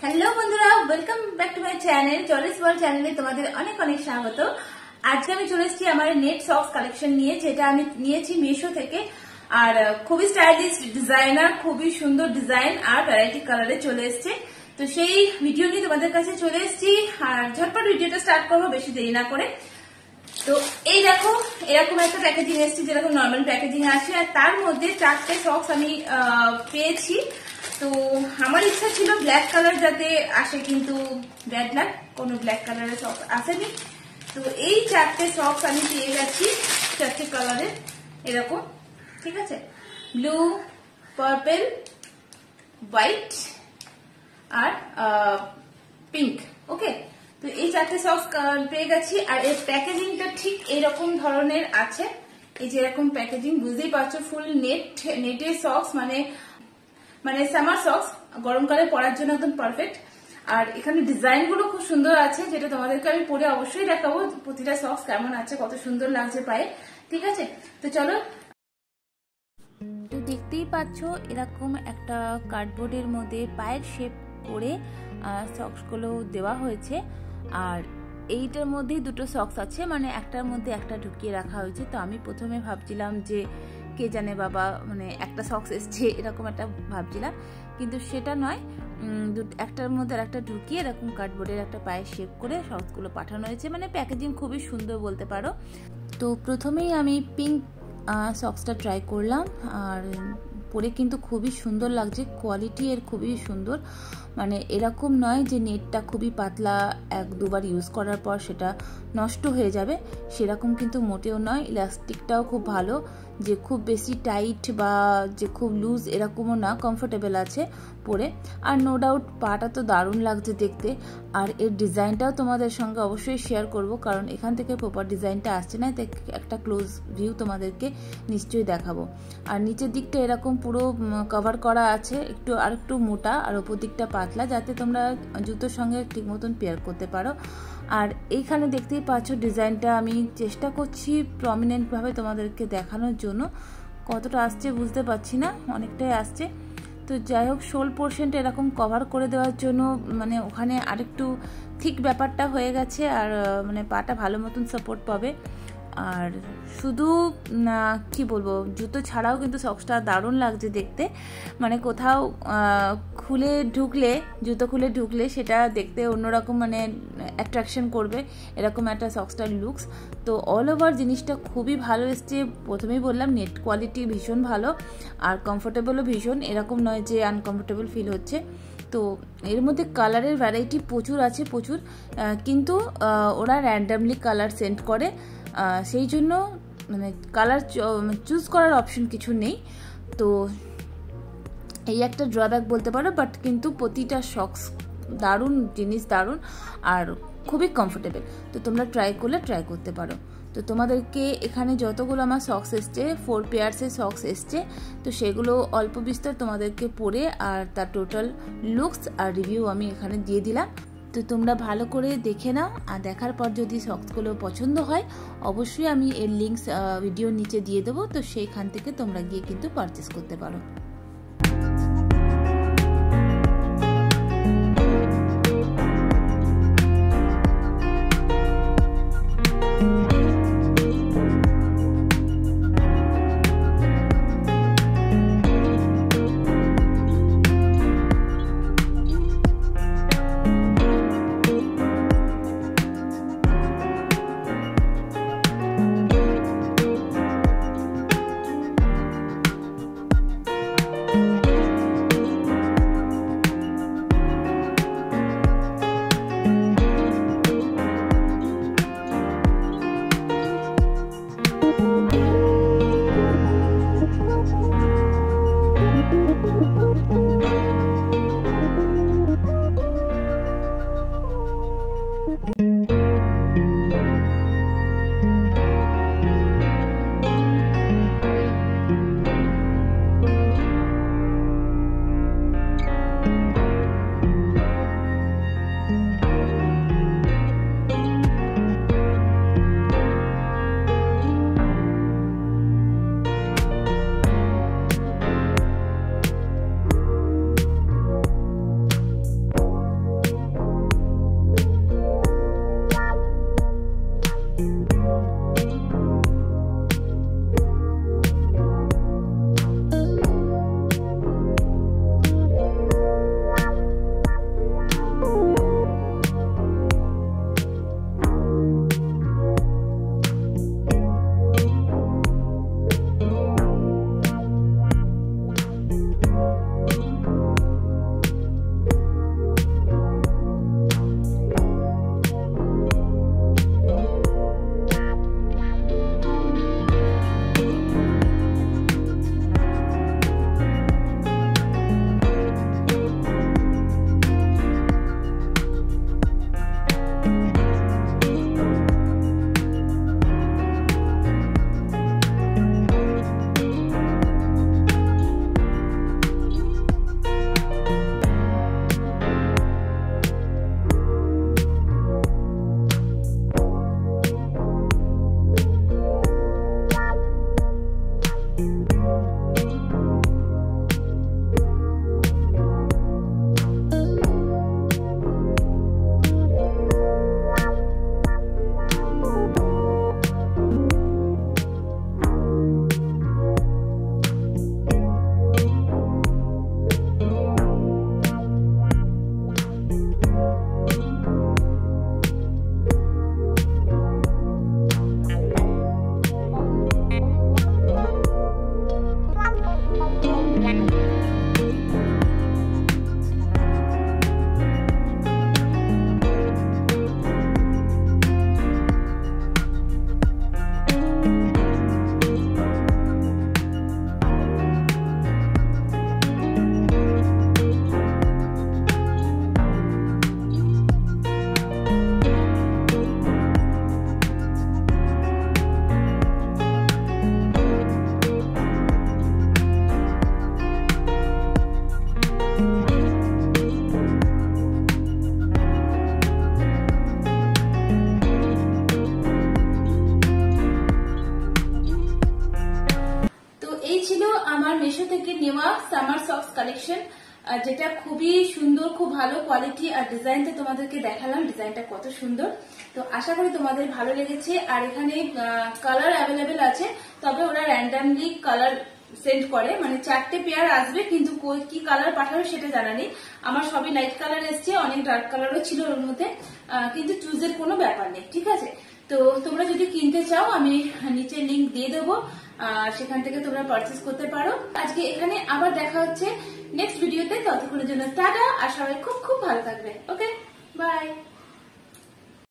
Hello বন্ধুরা, welcome back to my channel. জলিস world চ্যানেলে তোমাদের অনেক অনেক স্বাগত। আজকে আমি চলে এসেছি আমার নেট সক্স কালেকশন নিয়ে, যেটা আমি নিয়েছি মিশো থেকে। আর খুবই স্টাইলিশ ডিজাইনার, খুবই সুন্দর ডিজাইন আর ভ্যারাইটি কালারে চলে এসছে। তো সেই ভিডিও নিয়ে তোমাদের কাছে চলে এসেছি আর ঝটপট ভিডিওটা স্টার্ট করবো বেশি দেরি না করে। তো এই দেখো, এরকম একটা প্যাকেজিং এসছে যেরকম নর্মাল প্যাকেজিং আছে, আর তার মধ্যে 4টে সক্স আমি পেয়েছি। তো আমার ইচ্ছা ছিল ব্ল্যাক কালার যাতে আসে, কিন্তু ব্যাড লাক, কোনো ব্ল্যাক কালারের সক্স আসেনি। তো এই 4টে সক্স আমি পেয়ে গেছি 4টে কালারের এরকম, ঠিক আছে, ব্লু, পার্পল, হোয়াইট আর পিঙ্ক। ওকে, তো এই 4টে সক্স পেয়ে গেছি। আর এর প্যাকেজিংটা ঠিক এইরকম ধরনের আছে। এই যে এরকম প্যাকেজিং, বুঝতেই পারছো, ফুল নেটের সক্স, মানে সামার সক্স, গরমকালে পরার জন্য একদম পারফেক্ট। আর এখানে ডিজাইন গুলো খুব সুন্দর আছে, যেটা তোমাদেরকে আমি পরে অবশ্যই দেখাবো প্রতিটা সক্স কেমন আছে, কত সুন্দর লাগছে পায়ে। ঠিক আছে, তো চলো। তো দেখতেই পাচ্ছ এরকম একটা কার্ডবোর্ডের মধ্যে পায়ের শেপ করে সক্সগুলো দেওয়া হয়েছে। আর এইটার মধ্যেই দুটো সক্স আছে, মানে একটার মধ্যে একটা ঢুকিয়ে রাখা হয়েছে। তো আমি প্রথমে ভাবছিলাম যে কে জানে বাবা, মানে একটা সক্স এসছে এরকম একটা ভাবছিলাম, কিন্তু সেটা নয়। একটার মধ্যে একটা ঢুকিয়ে এরকম কার্ডবোর্ডের একটা পায়ে শেপ করে সক্সগুলো পাঠানো হয়েছে, মানে প্যাকেজিং খুবই সুন্দর বলতে পারো। তো প্রথমেই আমি পিঙ্ক সক্সটা ট্রাই করলাম, আর পরে কিন্তু খুবই সুন্দর লাগছে, কোয়ালিটি এর খুবই সুন্দর। মানে এরকম নয় যে নেটটা খুবই পাতলা, 1-2বার ইউজ করার পর সেটা নষ্ট হয়ে যাবে, সেরকম কিন্তু মোটেও নয়। ইলাস্টিকটাও খুব ভালো, যে খুব বেশি টাইট বা যে খুব লুজ এরকমও না, কমফোর্টেবল আছে পরে। আর নো ডাউট পাটা তো দারুণ লাগছে দেখতে। আর এর ডিজাইনটাও তোমাদের সঙ্গে অবশ্যই শেয়ার করব, কারণ এখান থেকে প্রপার ডিজাইনটা আসছে না, তাই একটা ক্লোজ ভিউ তোমাদেরকে নিশ্চয়ই দেখাবো। আর নিচের দিকটা এরকম পুরো কভার করা আছে, একটু মোটা, আর ওপর দিকটা পাতলা, যাতে তোমরা জুতোর সঙ্গে ঠিক মতন পেয়ার করতে পারো। আর এইখানে দেখতেই পাচ্ছ ডিজাইনটা আমি চেষ্টা করছি প্রমিনেন্টভাবে তোমাদেরকে দেখানোর জন্য। কতটা আসছে বুঝতে পারছি না, অনেকটাই আসছে। তো যাই হোক, শোল পোর্শনটা এরকম কভার করে দেওয়ার জন্য মানে ওখানে আরেকটু ঠিক ব্যাপারটা হয়ে গেছে, আর মানে পাটা ভালো মতন সাপোর্ট পাবে। আর শুধু কি বলবো, জুতো ছাড়াও কিন্তু সক্সটা দারুণ লাগছে দেখতে। মানে কোথাও জুতো খুলে ঢুকলে সেটা দেখতে অন্যরকম, মানে অ্যাট্রাকশন করবে এরকম একটা সক্সটার লুকস। তো অল ওভার জিনিসটা খুবই ভালো এসছে। প্রথমেই বললাম নেট কোয়ালিটি ভীষণ ভালো, আর কমফোর্টেবলও ভীষণ, এরকম নয় যে আনকমফোর্টেবল ফিল হচ্ছে। তো এর মধ্যে কালারের ভ্যারাইটি প্রচুর আছে, প্রচুর, কিন্তু ওরা র্যান্ডামলি কালার সেন্ড করে, সেই জন্য মানে কালার চুজ করার অপশন কিছু নেই। তো এই একটা ড্রব্যাক বলতে পারো, বাট কিন্তু প্রতিটা সক্স দারুণ জিনিস, দারুণ আর খুবই কমফোর্টেবল। তো তোমরা ট্রাই করতে পারো। তো তোমাদেরকে এখানে যতগুলো আমার সক্স এসছে, 4 পেয়ার্সের সক্স এসছে, তো সেগুলো অল্প বিস্তর তোমাদেরকে পরে আর তার টোটাল লুকস আর রিভিউ আমি এখানে দিয়ে দিলাম। তো তোমরা ভালো করে দেখে নাও, আর দেখার পর যদি সক্সগুলো পছন্দ হয় অবশ্যই আমি এর লিঙ্কস ভিডিওর নিচে দিয়ে দেবো, তো সেইখান থেকে তোমরা গিয়ে কিন্তু পারচেস করতে পারো। খুবই সুন্দর, খুব ভালো কোয়ালিটি। আর ডিজাইনটা তোমাদেরকে দেখালাম, ডিজাইনটা কত সুন্দর। তো আশা করি তোমাদের ভালো লেগেছে। আর এখানে কালার অ্যাভেলেবেল আছে, তবে ওরা র্যান্ডামলি কালার সেন্ড করে, মানে 4টে পেয়ার আসবে, কিন্তু কি কালার পাঠাবে সেটা জানা নেই। আমার সবই লাইট কালার এসছে, অনেক ডার্ক কালারও ছিল ওর মধ্যে, কিন্তু চুজের কোনো ব্যাপার নেই, ঠিক আছে। তো তোমরা যদি কিনতে চাও আমি নিচে লিংক দিয়ে দেবো, সেখান থেকে তোমরা পারচেস করতে পারো। আজকে এখানে আবার দেখা হচ্ছে নেক্সট ভিডিওতে, ততক্ষণের জন্য টাটা, আর সবাই খুব খুব ভালো থাকবে। ওকে, বাই।